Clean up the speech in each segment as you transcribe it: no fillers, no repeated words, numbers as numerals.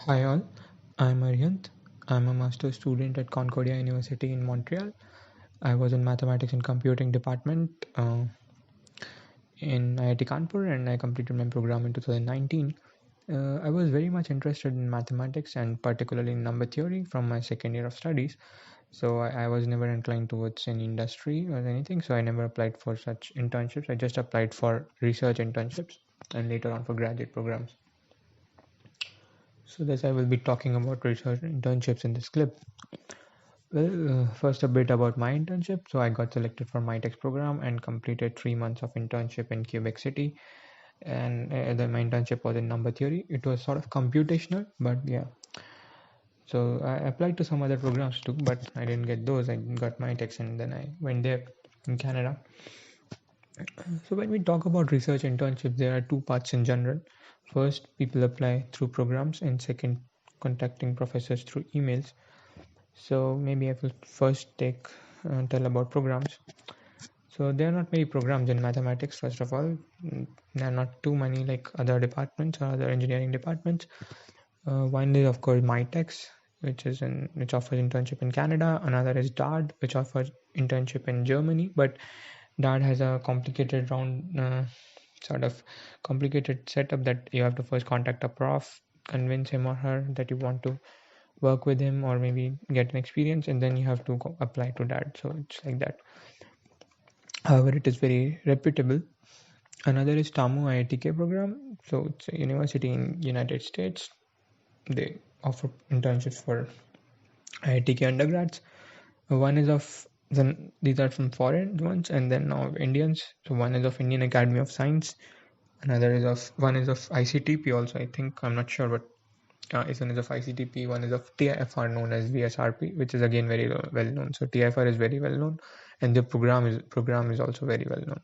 Hi all, I'm Aryant. I'm a master's student at Concordia University in Montreal. I was in mathematics and computing department in IIT Kanpur and I completed my program in 2019. I was very much interested in mathematics and particularly in number theory from my second year of studies. So I was never inclined towards any industry or anything. So I never applied for such internships. I just applied for research internships and later on for graduate programs. So this I will be talking about research internships in this clip. Well, first a bit about my internship. So I got selected for MyTex program and completed 3 months of internship in Quebec City. And then my internship was in number theory. It was sort of computational, but yeah. So I applied to some other programs too, but I didn't get those. I got MyTex and then I went there in Canada. So when we talk about research internships, there are two parts in general. First, people apply through programs, and second, contacting professors through emails. So maybe I will first tell about programs. So there are not many programs in mathematics. First of all, there are not too many like other departments or other engineering departments. One is of course MyTex, which offers internship in Canada. Another is DARD, which offers internship in Germany. But DARD has a complicated sort of complicated setup that you have to first contact a prof, convince him or her that you want to work with him or maybe get an experience, and then you have to apply to that. So it's like that. However, it is very reputable. Another is TAMU IITK program. So it's a university in United States. They offer internships for IITK undergrads. One is of then these are from foreign ones and then now Indians. So one is of Indian Academy of Science. Another is of one is of ICTP also. I think I'm not sure, but one is of ICTP. One is of TIFR known as VSRP, which is again very well known. So TIFR is very well known, and the program is also very well known.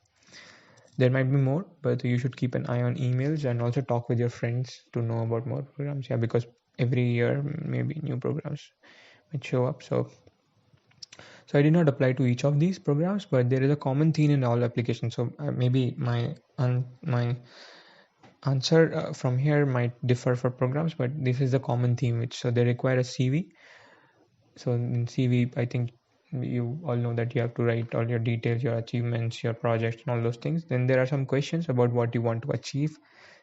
There might be more, but you should keep an eye on emails and also talk with your friends to know about more programs. Yeah, because every year maybe new programs might show up. So I did not apply to each of these programs, but there is a common theme in all applications. So maybe my answer from here might differ for programs, but this is the common theme. Which so they require a CV. So in CV, I think you all know that you have to write all your details, your achievements, your projects, and all those things. Then there are some questions about what you want to achieve,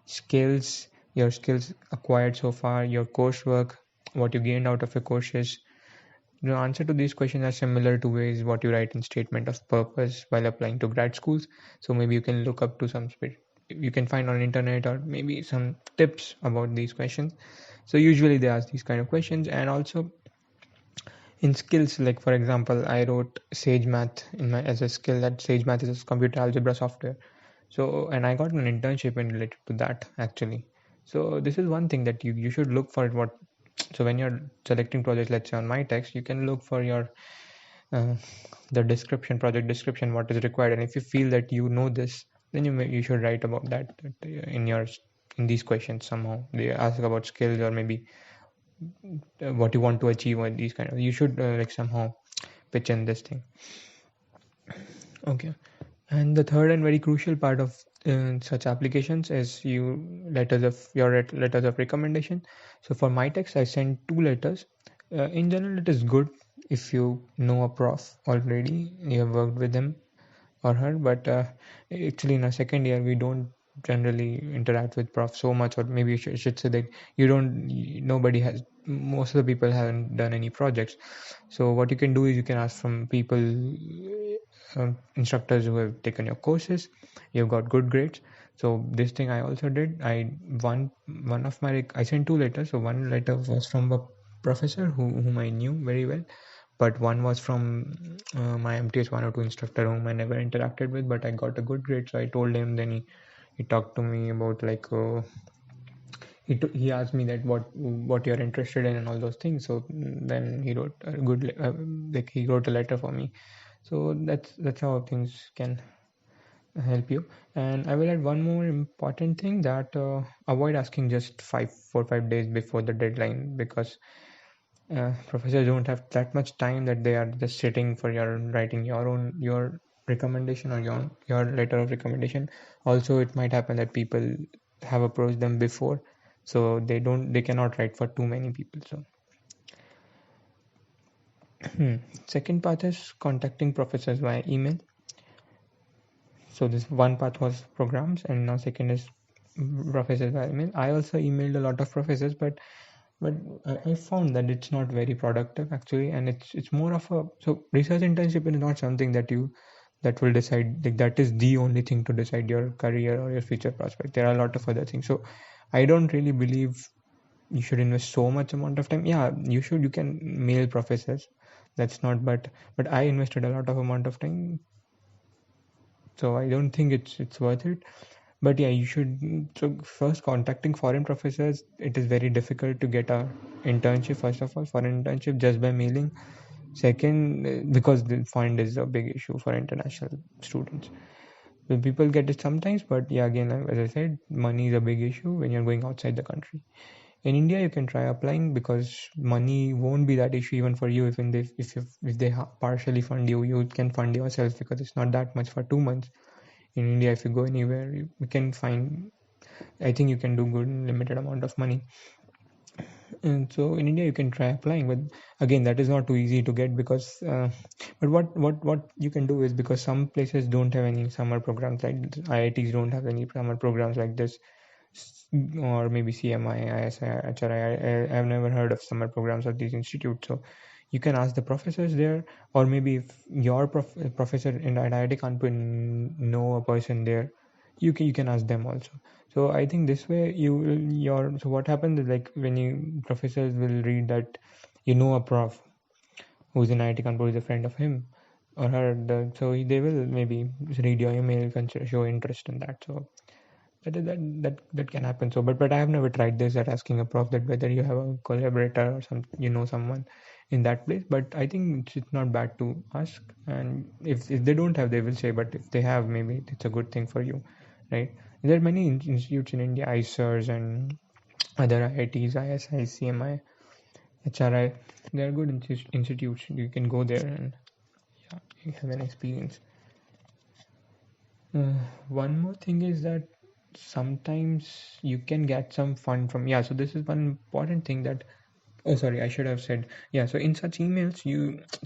skills, your skills acquired so far, your coursework, what you gained out of your courses. The answer to these questions are similar to ways what you write in statement of purpose while applying to grad schools. So maybe you can look up to you can find on internet or maybe some tips about these questions. So usually they ask these kind of questions, and also in skills, like for example, I wrote Sage Math in my as a skill. That Sage Math is a computer algebra software. So and I got an internship in related to that actually. So this is one thing that you should look for what. So when you're selecting projects, let's say on MyTex, you can look for your uh, the description, project description, what is required, and if you feel that you know this, then you should write about that in these questions. Somehow they ask about skills or maybe what you want to achieve or these kind of, you should like somehow pitch in this thing. Okay. And the third and very crucial part of such applications is letters of recommendation. So for my text, I sent two letters. In general, it is good if you know a prof already, you have worked with him or her. But actually, in our second year, we don't generally interact with prof so much, or maybe you should say that you don't. Nobody has. Most of the people haven't done any projects. So what you can do is you can ask from people, instructors who have taken your courses. You've got good grades. So this thing I also did. One of my I sent two letters. So one letter was from a professor whom I knew very well, but one was from my MTS 102 instructor whom I never interacted with, but I got a good grade. So I told him. Then he talked to me about like he asked me that what you're interested in and all those things. So then he wrote a like he wrote a letter for me. So that's how things can help you. And I will add one more important thing, that avoid asking just 5 days before the deadline, because professors don't have that much time that they are just sitting for your writing your recommendation or your letter of recommendation. Also, it might happen that people have approached them before, so they cannot write for too many people. So second path is contacting professors via email. So this one path was programs, and now second is professors via email. I also emailed a lot of professors, but I found that it's not very productive actually, and it's more of a, so research internship is not something that will decide, like that is the only thing to decide your career or your future prospect. There are a lot of other things. So I don't really believe you should invest so much amount of time. Yeah, you can mail professors, that's not, but I invested a lot of amount of time, so I don't think it's worth it. But yeah, you should. So first, contacting foreign professors, it is very difficult to get a internship. First of all, foreign internship just by mailing. Second, because the fund is a big issue for international students. So people get it sometimes, but yeah, again, like, as I said, money is a big issue when you're going outside the country. In India, you can try applying because money won't be that issue even for you. If partially fund you, you can fund yourself because it's not that much for 2 months. In India, if you go anywhere, you can find. I think you can do good in limited amount of money. And so in India, you can try applying, but again, that is not too easy to get because. But what you can do is, because some places don't have any summer programs, like IITs don't have any summer programs like this, or maybe CMI, ISI, HRI. Have never heard of summer programs of these institutes. So you can ask the professors there, or maybe if your professor in IIT Kanpur know a person there, you can ask them also. So I think this way so what happens is, like, when you professors will read that a prof who's in IIT Kanpur is a friend of him or her, so they will maybe read your email, show interest in that. So that can happen. So but I have never tried this at asking a prof that whether you have a collaborator or someone in that place. But I think it's not bad to ask, and if they don't have, they will say, but if they have, maybe it's a good thing for you, right? There are many institutes in India, ISERs and other IITs, ISI, CMI, HRI. They are good institutes. You can go there and yeah, you have an experience. Uh, One more thing is that sometimes you can get some fund from, yeah, so this is one important thing that, oh sorry, I should have said, yeah, so in such emails,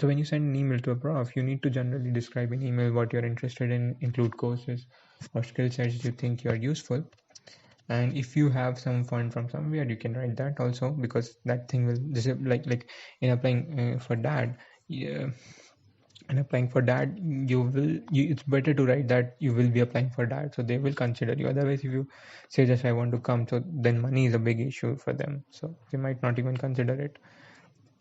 so when you send an email to a prof, you need to generally describe in email what you're interested in, include courses or skill sets you think you are useful. And if you have some fund from somewhere, you can write that also, because that thing will, this is like in applying for that, yeah, and applying for that, it's better to write that you will be applying for that, so they will consider you. Otherwise, if you say just I want to come, so then money is a big issue for them, so they might not even consider it.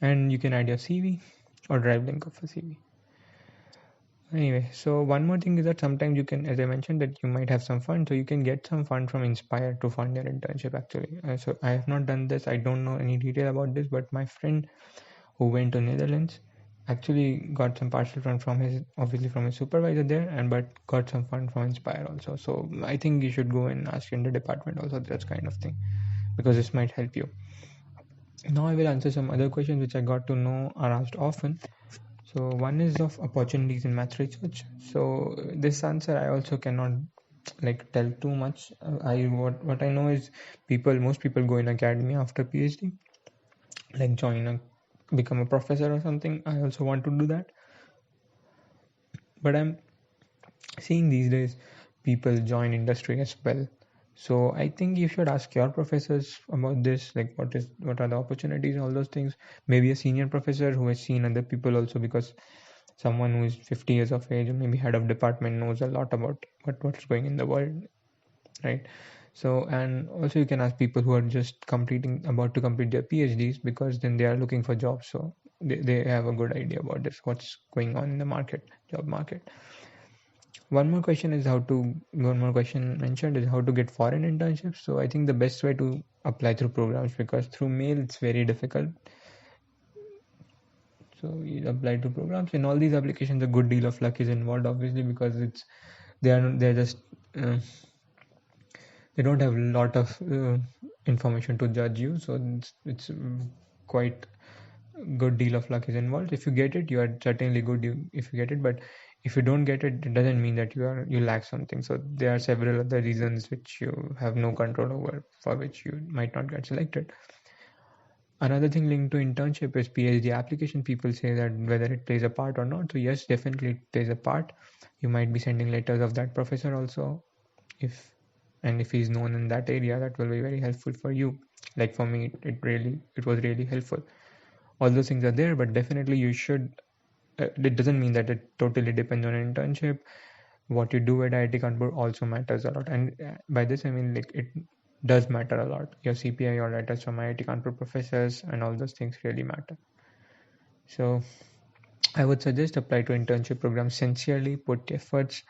And you can add your CV or drive link of a CV. Anyway, so one more thing is that sometimes you can, as I mentioned, that you might have some fund, so you can get some fund from Inspire to fund your internship actually. So I have not done this, I don't know any detail about this, but my friend who went to Netherlands actually got some partial fund from his, obviously from his supervisor there, and but got some fund from Inspire also. So I think you should go and ask in the department also that kind of thing, because this might help you. Now I will answer some other questions which I got to know are asked often. So one is of opportunities in math research. So this answer I also cannot like tell too much. I what I know is most people go in academia after PhD, like become a professor or something. I also want to do that, but I'm seeing these days people join industry as well. So I think you should ask your professors about this, like what are the opportunities, all those things. Maybe a senior professor who has seen other people also, because someone who is 50 years of age or maybe head of department knows a lot about what's going in the world, right? So, and also you can ask people who are just about to complete their PhDs, because then they are looking for jobs, so they have a good idea about this, what's going on in the job market. One more question mentioned is how to get foreign internships. So I think the best way to apply through programs, because through mail it's very difficult. So you apply to programs. In all these applications, a good deal of luck is involved, obviously, because they're just uh, they don't have a lot of information to judge you. So it's quite good deal of luck is involved. If you get it, you are certainly good. If you get it, but if you don't get it, it doesn't mean that you lack something. So there are several other reasons which you have no control over, for which you might not get selected. Another thing linked to internship is PhD application. People say that whether it plays a part or not. So yes, definitely it plays a part. You might be sending letters of that professor also, if if he's known in that area, that will be very helpful for you. Like for me, it was really helpful. All those things are there, but definitely you should. It doesn't mean that it totally depends on an internship. What you do at IIT Kanpur also matters a lot, and by this I mean like it does matter a lot. Your CPI, your letters from IIT Kanpur professors, and all those things really matter. So I would suggest apply to internship programs sincerely, put efforts,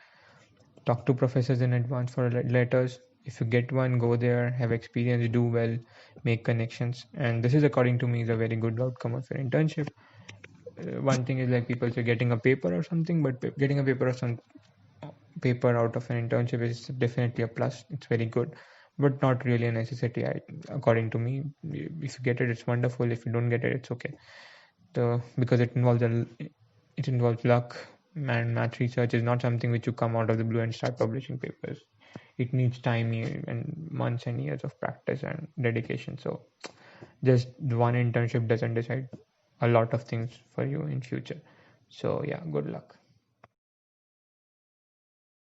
talk to professors in advance for letters. If you get one, go there, have experience, do well, make connections, and this is according to me is a very good outcome of an internship. One thing is like people say getting a paper or something, but getting a paper or some paper out of an internship is definitely a plus. It's very good, but not really a necessity. According to me, if you get it, it's wonderful. If you don't get it, it's okay. Because it involves luck, and math research is not something which you come out of the blue and start publishing papers. It needs time and months and years of practice and dedication. So just one internship doesn't decide a lot of things for you in future. So yeah, good luck.